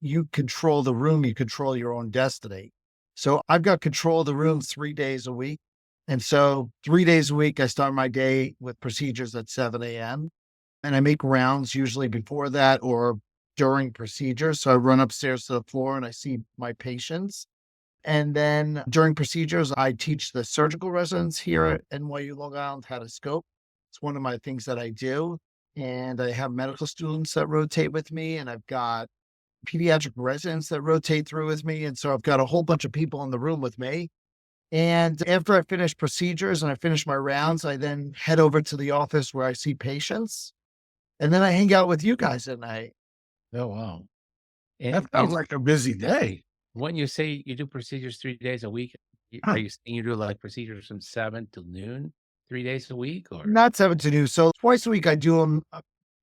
You control the room, you control your own destiny. So I've got control of the room 3 days a week. And so 3 days a week, I start my day with procedures at 7 a.m. And I make rounds usually before that or during procedures. So I run upstairs to the floor and I see my patients. And then during procedures, I teach the surgical residents here at NYU Long Island how to scope. It's one of my things that I do. And I have medical students that rotate with me, and I've got pediatric residents that rotate through with me. And so I've got a whole bunch of people in the room with me. And after I finish procedures and I finish my rounds, I then head over to the office where I see patients. And then I hang out with you guys at night. Oh, wow. That And sounds like a busy day. when you say you do procedures 3 days a week, are you saying you do, like, procedures from 7 till noon, 3 days a week, or Not 7 to 2. So twice a week, I do them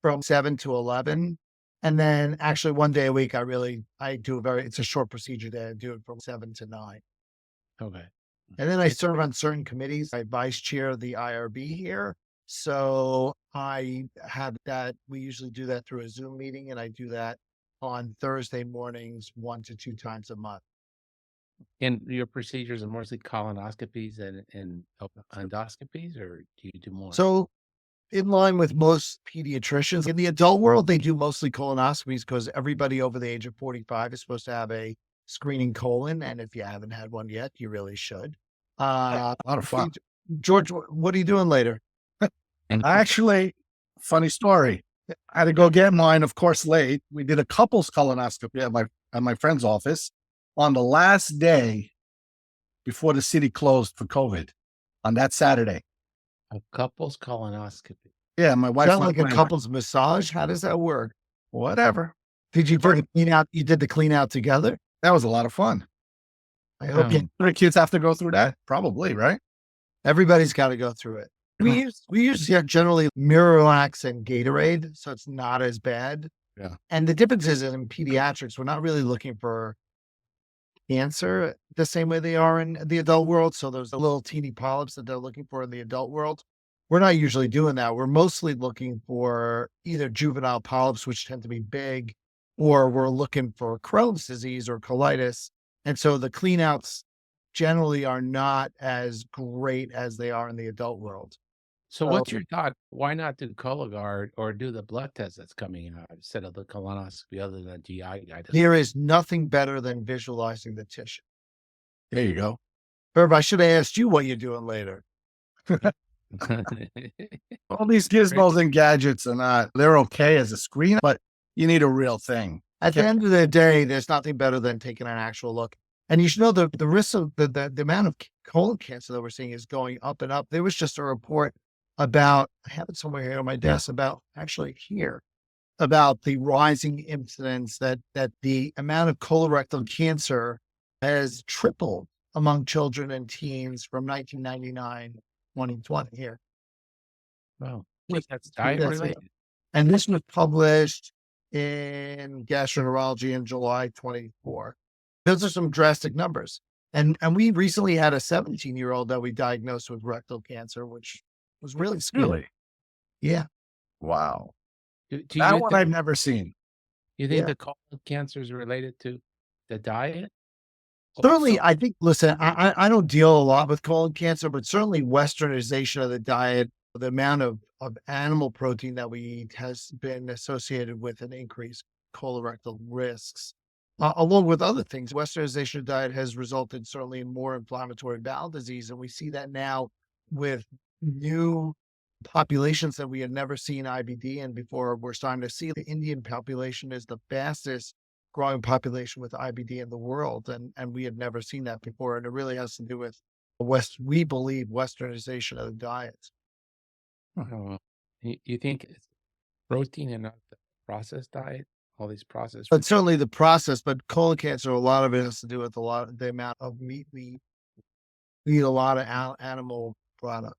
from 7 to 11. And then actually 1 day a week, I do it's a short procedure day. I do it from 7 to 9. Okay. And then I serve on certain committees. I vice chair the IRB here. So I have that. We usually do that through a Zoom meeting, and I do that on Thursday mornings, 1 to 2 times a month. And your procedures are mostly colonoscopies and endoscopies, or do you do more? So in line with most pediatricians in the adult world, they do mostly colonoscopies because everybody over the age of 45 is supposed to have a screening colon. And if you haven't had one yet, you really should. A lot of fun. George, what are you doing later? Actually, funny story. I had to go get mine, of course, late. We did a couples colonoscopy at my friend's office on the last day before the city closed for COVID on that Saturday. A couple's colonoscopy. Yeah, my Is wife that went like a couple's massage? How does that work? whatever. Did you do the clean out? You did the clean out together? That was a lot of fun. I hope Um, The kids have to go through that, probably, right? everybody's got to go through it. We use generally Miralax and Gatorade, so it's not as bad. Yeah. And the difference is in pediatrics, we're not really looking for cancer the same way they are in the adult world. So those little teeny polyps that they're looking for in the adult world, we're not usually doing that. We're mostly looking for either juvenile polyps, which tend to be big, or we're looking for Crohn's disease or colitis. And so the cleanouts generally are not as great as they are in the adult world. so what's your thought? Why not do Cologuard or do the blood test that's coming out instead of the colonoscopy other than GI guidance? There is nothing better than visualizing the tissue. There you go. Herb, I should have asked you what you're doing later. All these gizmos and gadgets are not, they're okay as a screen, but you need a real thing. At the end of the day, there's nothing better than taking an actual look. And you should know the risk of the amount of colon cancer that we're seeing is going up and up. There was just a report about, I have it somewhere here on my desk, about the rising incidence that the amount of colorectal cancer has tripled among children and teens from 1999, 2020 here. Wow. That's diet related. And this was published in Gastroenterology in July 24. Those are some drastic numbers. And we recently had a 17-year-old that we diagnosed with rectal cancer, which was really scary. Really? Yeah. Wow. Do That you one think, I've never seen. you think Yeah. the colon cancer is related to the diet? Certainly, I think, listen, I don't deal a lot with colon cancer, but certainly westernization of the diet, the amount of animal protein that we eat has been associated with an increased colorectal risks, along with other things. Westernization of diet has resulted certainly in more inflammatory bowel disease. And we see that now with new populations that we had never seen IBD in before. We're starting to see the Indian population is the fastest growing population with IBD in the world. And we had never seen that before. And it really has to do with we believe westernization of the diet. Oh, you think it's protein and not the processed diet? All these processed But foods? certainly the process, but colon cancer, a lot of it has to do with the amount of meat we eat, a lot of animal product.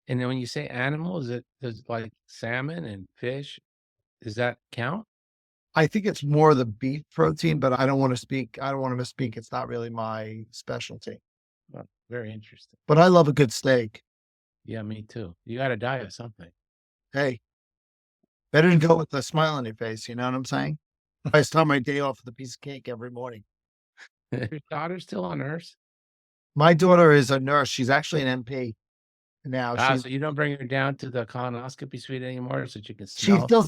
And then when you say animal, does like salmon and fish, does that count? I think it's more the beef protein, but I don't want to misspeak. It's not really my specialty, Well, very interesting. but I love a good steak. Yeah, me too. You got to die of something. Hey, better to go with a smile on your face. You know what I'm saying? I start my day off with a piece of cake every morning. Your daughter's still a nurse? My daughter is a nurse. She's actually an NP now. So you don't bring her down to the colonoscopy suite anymore so that you can She smell? still